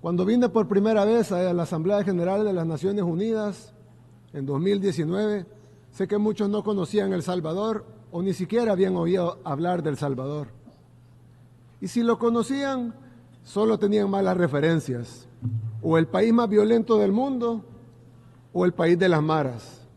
Cuando vine por primera vez a la Asamblea General de las Naciones Unidas en 2019, sé que muchos no conocían El Salvador o ni siquiera habían oído hablar de El Salvador. Y si lo conocían, solo tenían malas referencias, o el país más violento del mundo o el país de las maras.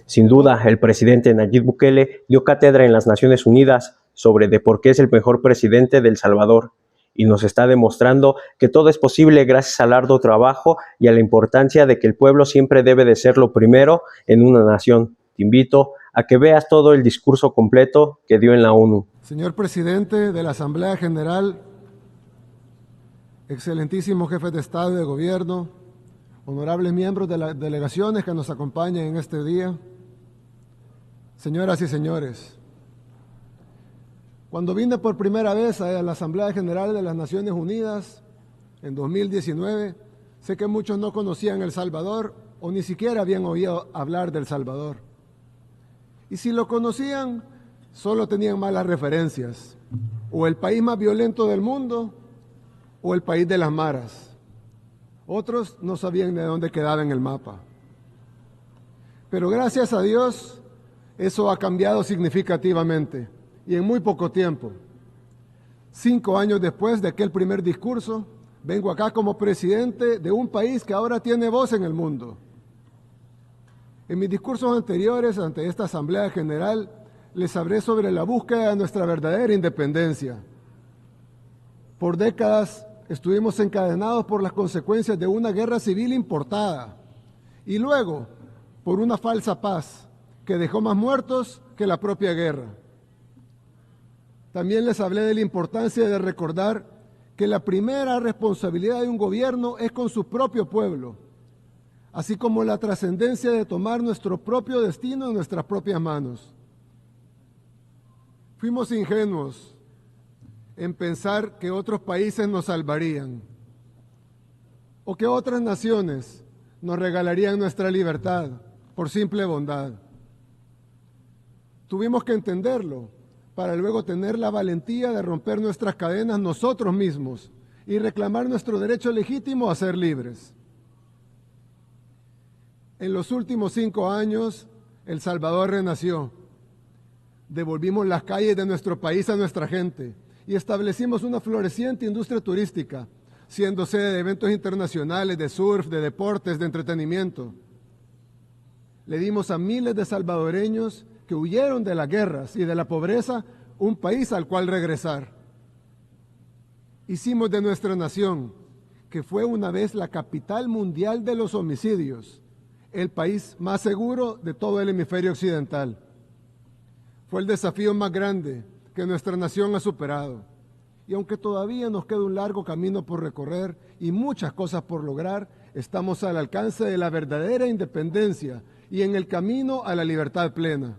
Sin duda, el presidente Nayib Bukele dio cátedra en las Naciones Unidas sobre de por qué es el mejor presidente de El Salvador y nos está demostrando que todo es posible gracias al arduo trabajo y a la importancia de que el pueblo siempre debe de ser lo primero en una nación. Te invito a que veas todo el discurso completo que dio en la ONU. Señor presidente de la Asamblea General, excelentísimo jefe de Estado y de Gobierno, honorables miembros de las delegaciones que nos acompañan en este día, señoras y señores, cuando vine por primera vez a la Asamblea General de las Naciones Unidas en 2019, sé que muchos no conocían El Salvador o ni siquiera habían oído hablar de El Salvador. Y si lo conocían, solo tenían malas referencias, o el país más violento del mundo o el país de las maras. Otros no sabían de dónde quedaba en el mapa. Pero gracias a Dios, eso ha cambiado significativamente y en muy poco tiempo. 5 años después de aquel primer discurso, vengo acá como presidente de un país que ahora tiene voz en el mundo. En mis discursos anteriores ante esta Asamblea General, les hablé sobre la búsqueda de nuestra verdadera independencia. Por décadas estuvimos encadenados por las consecuencias de una guerra civil importada y luego por una falsa paz que dejó más muertos que la propia guerra. También les hablé de la importancia de recordar que la primera responsabilidad de un gobierno es con su propio pueblo, así como la trascendencia de tomar nuestro propio destino en nuestras propias manos. Fuimos ingenuos en pensar que otros países nos salvarían o que otras naciones nos regalarían nuestra libertad por simple bondad. Tuvimos que entenderlo para luego tener la valentía de romper nuestras cadenas nosotros mismos y reclamar nuestro derecho legítimo a ser libres. En los últimos 5 años, El Salvador renació. Devolvimos las calles de nuestro país a nuestra gente y establecimos una floreciente industria turística, siendo sede de eventos internacionales, de surf, de deportes, de entretenimiento. Le dimos a miles de salvadoreños que huyeron de las guerras y de la pobreza un país al cual regresar. Hicimos de nuestra nación, que fue una vez la capital mundial de los homicidios, el país más seguro de todo el hemisferio occidental. Fue el desafío más grande que nuestra nación ha superado. Y aunque todavía nos queda un largo camino por recorrer y muchas cosas por lograr, estamos al alcance de la verdadera independencia y en el camino a la libertad plena.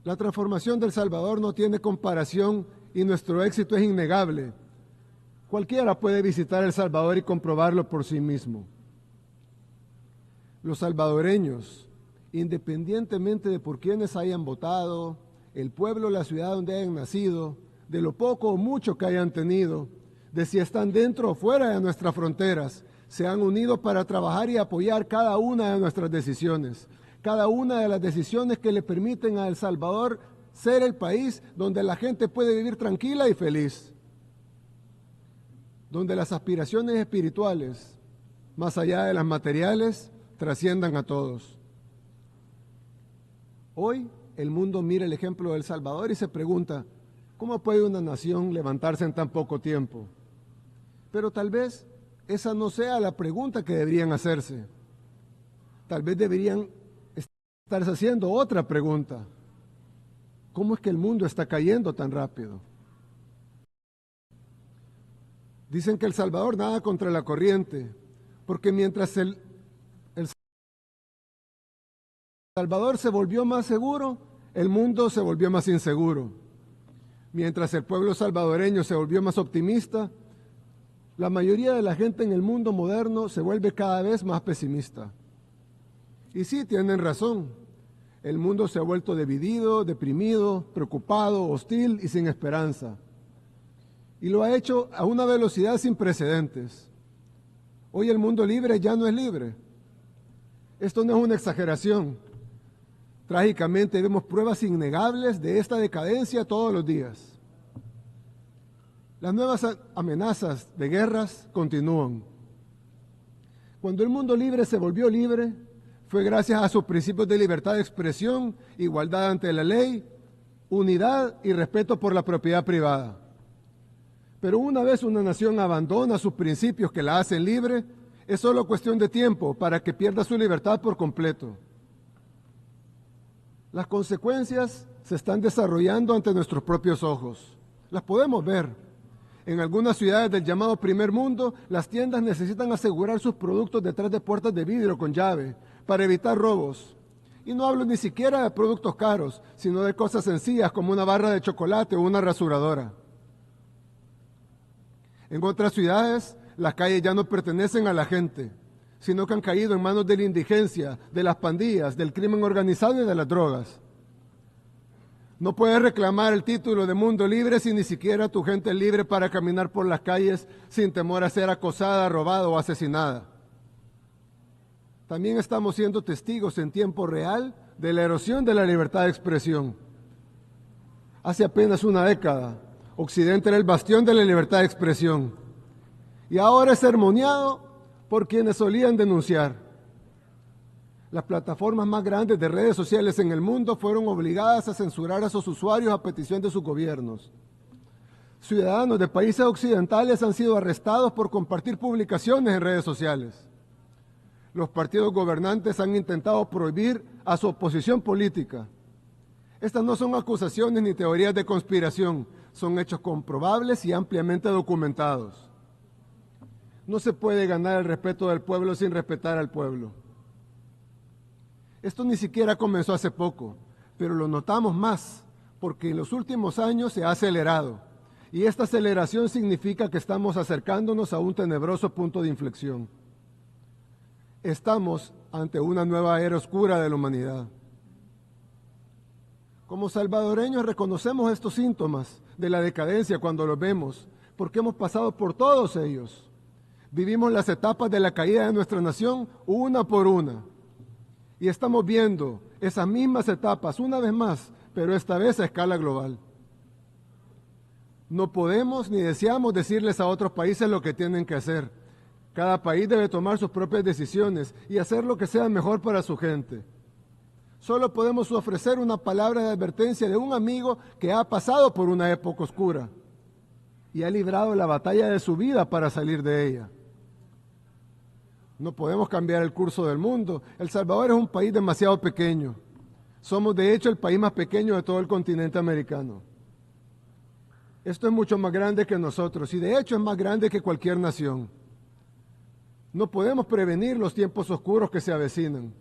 La transformación de El Salvador no tiene comparación y nuestro éxito es innegable. Cualquiera puede visitar El Salvador y comprobarlo por sí mismo. Los salvadoreños, independientemente de por quienes hayan votado, el pueblo o la ciudad donde hayan nacido, de lo poco o mucho que hayan tenido, de si están dentro o fuera de nuestras fronteras, se han unido para trabajar y apoyar cada una de nuestras decisiones, cada una de las decisiones que le permiten a El Salvador ser el país donde la gente puede vivir tranquila y feliz, donde las aspiraciones espirituales, más allá de las materiales, trasciendan a todos. Hoy el mundo mira el ejemplo de El Salvador y se pregunta, ¿cómo puede una nación levantarse en tan poco tiempo? Pero tal vez esa no sea la pregunta que deberían hacerse. Tal vez deberían estarse haciendo otra pregunta. ¿Cómo es que el mundo está cayendo tan rápido? Dicen que El Salvador nada contra la corriente, porque mientras El Salvador se volvió más seguro, el mundo se volvió más inseguro. Mientras el pueblo salvadoreño se volvió más optimista, la mayoría de la gente en el mundo moderno se vuelve cada vez más pesimista. Y sí, tienen razón. El mundo se ha vuelto dividido, deprimido, preocupado, hostil y sin esperanza. y lo ha hecho a una velocidad sin precedentes. Hoy el mundo libre ya no es libre. Esto no es una exageración. Trágicamente vemos pruebas innegables de esta decadencia todos los días. Las nuevas amenazas de guerras continúan. Cuando el mundo libre se volvió libre, fue gracias a sus principios de libertad de expresión, igualdad ante la ley, unidad y respeto por la propiedad privada. Pero una vez una nación abandona sus principios que la hacen libre, es solo cuestión de tiempo para que pierda su libertad por completo. Las consecuencias se están desarrollando ante nuestros propios ojos. Las podemos ver. En algunas ciudades del llamado primer mundo, las tiendas necesitan asegurar sus productos detrás de puertas de vidrio con llave para evitar robos. Y no hablo ni siquiera de productos caros, sino de cosas sencillas como una barra de chocolate o una rasuradora. En otras ciudades, las calles ya no pertenecen a la gente, sino que han caído en manos de la indigencia, de las pandillas, del crimen organizado y de las drogas. No puedes reclamar el título de mundo libre si ni siquiera tu gente es libre para caminar por las calles sin temor a ser acosada, robada o asesinada. También estamos siendo testigos en tiempo real de la erosión de la libertad de expresión. Hace apenas una década, Occidente era el bastión de la libertad de expresión y ahora es sermoneado por quienes solían denunciar. Las plataformas más grandes de redes sociales en el mundo fueron obligadas a censurar a sus usuarios a petición de sus gobiernos. Ciudadanos de países occidentales han sido arrestados por compartir publicaciones en redes sociales. Los partidos gobernantes han intentado prohibir a su oposición política. Estas no son acusaciones ni teorías de conspiración, son hechos comprobables y ampliamente documentados. No se puede ganar el respeto del pueblo sin respetar al pueblo. Esto ni siquiera comenzó hace poco, pero lo notamos más porque en los últimos años se ha acelerado y esta aceleración significa que estamos acercándonos a un tenebroso punto de inflexión. Estamos ante una nueva era oscura de la humanidad. Como salvadoreños reconocemos estos síntomas de la decadencia cuando los vemos, porque hemos pasado por todos ellos. Vivimos las etapas de la caída de nuestra nación una por una. Y estamos viendo esas mismas etapas una vez más, pero esta vez a escala global. No podemos ni deseamos decirles a otros países lo que tienen que hacer. Cada país debe tomar sus propias decisiones y hacer lo que sea mejor para su gente. Solo podemos ofrecer una palabra de advertencia de un amigo que ha pasado por una época oscura y ha librado la batalla de su vida para salir de ella. No podemos cambiar el curso del mundo. El Salvador es un país demasiado pequeño. Somos de hecho el país más pequeño de todo el continente americano. Esto es mucho más grande que nosotros y de hecho es más grande que cualquier nación. No podemos prevenir los tiempos oscuros que se avecinan,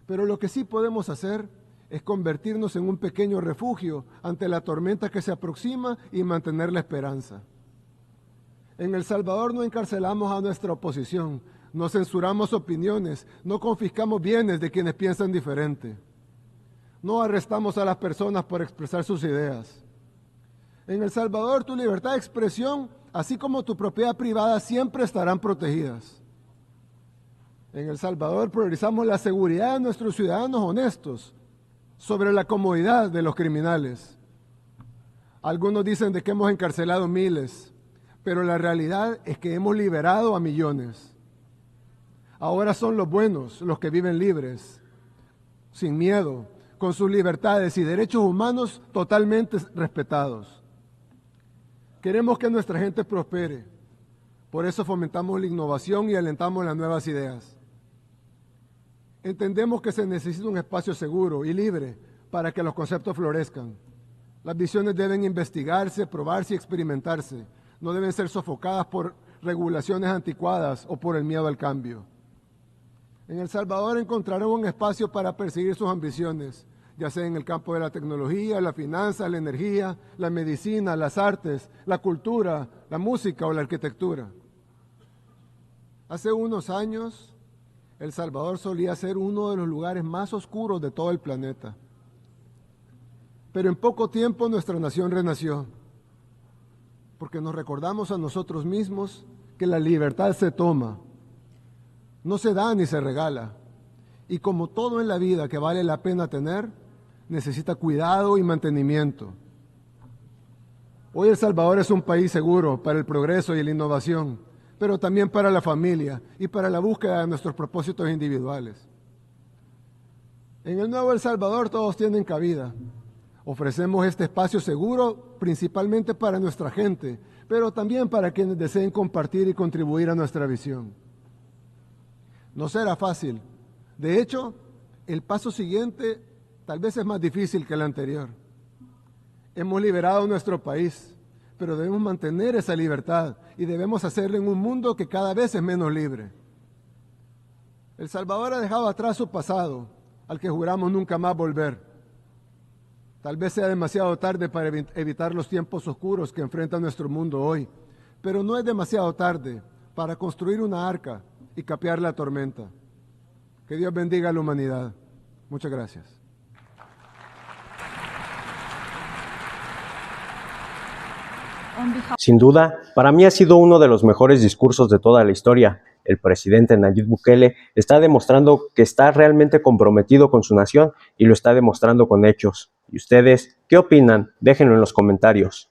pero lo que sí podemos hacer es convertirnos en un pequeño refugio ante la tormenta que se aproxima y mantener la esperanza. En El Salvador no encarcelamos a nuestra oposición, no censuramos opiniones, no confiscamos bienes de quienes piensan diferente. No arrestamos a las personas por expresar sus ideas. En El Salvador tu libertad de expresión, así como tu propiedad privada, siempre estarán protegidas. En El Salvador priorizamos la seguridad de nuestros ciudadanos honestos sobre la comodidad de los criminales. Algunos dicen de que hemos encarcelado miles, pero la realidad es que hemos liberado a millones. Ahora son los buenos los que viven libres, sin miedo, con sus libertades y derechos humanos totalmente respetados. Queremos que nuestra gente prospere, por eso fomentamos la innovación y alentamos las nuevas ideas. Entendemos que se necesita un espacio seguro y libre para que los conceptos florezcan. Las visiones deben investigarse, probarse y experimentarse. No deben ser sofocadas por regulaciones anticuadas o por el miedo al cambio. En El Salvador encontrarán un espacio para perseguir sus ambiciones, ya sea en el campo de la tecnología, la finanza, la energía, la medicina, las artes, la cultura, la música o la arquitectura. Hace unos años, El Salvador solía ser uno de los lugares más oscuros de todo el planeta. Pero en poco tiempo nuestra nación renació. porque nos recordamos a nosotros mismos que la libertad se toma, no se da ni se regala, y como todo en la vida que vale la pena tener, necesita cuidado y mantenimiento. Hoy El Salvador es un país seguro para el progreso y la innovación, pero también para la familia y para la búsqueda de nuestros propósitos individuales. En el nuevo El Salvador todos tienen cabida. Ofrecemos este espacio seguro principalmente para nuestra gente, pero también para quienes deseen compartir y contribuir a nuestra visión. No será fácil. De hecho, el paso siguiente tal vez es más difícil que el anterior. Hemos liberado nuestro país, pero debemos mantener esa libertad y debemos hacerlo en un mundo que cada vez es menos libre. El Salvador ha dejado atrás su pasado, al que juramos nunca más volver. Tal vez sea demasiado tarde para evitar los tiempos oscuros que enfrenta nuestro mundo hoy, pero no es demasiado tarde para construir una arca y capear la tormenta. Que Dios bendiga a la humanidad. Muchas gracias. Sin duda, para mí ha sido uno de los mejores discursos de toda la historia. El presidente Nayib Bukele está demostrando que está realmente comprometido con su nación y lo está demostrando con hechos. ¿Y ustedes qué opinan? Déjenlo en los comentarios.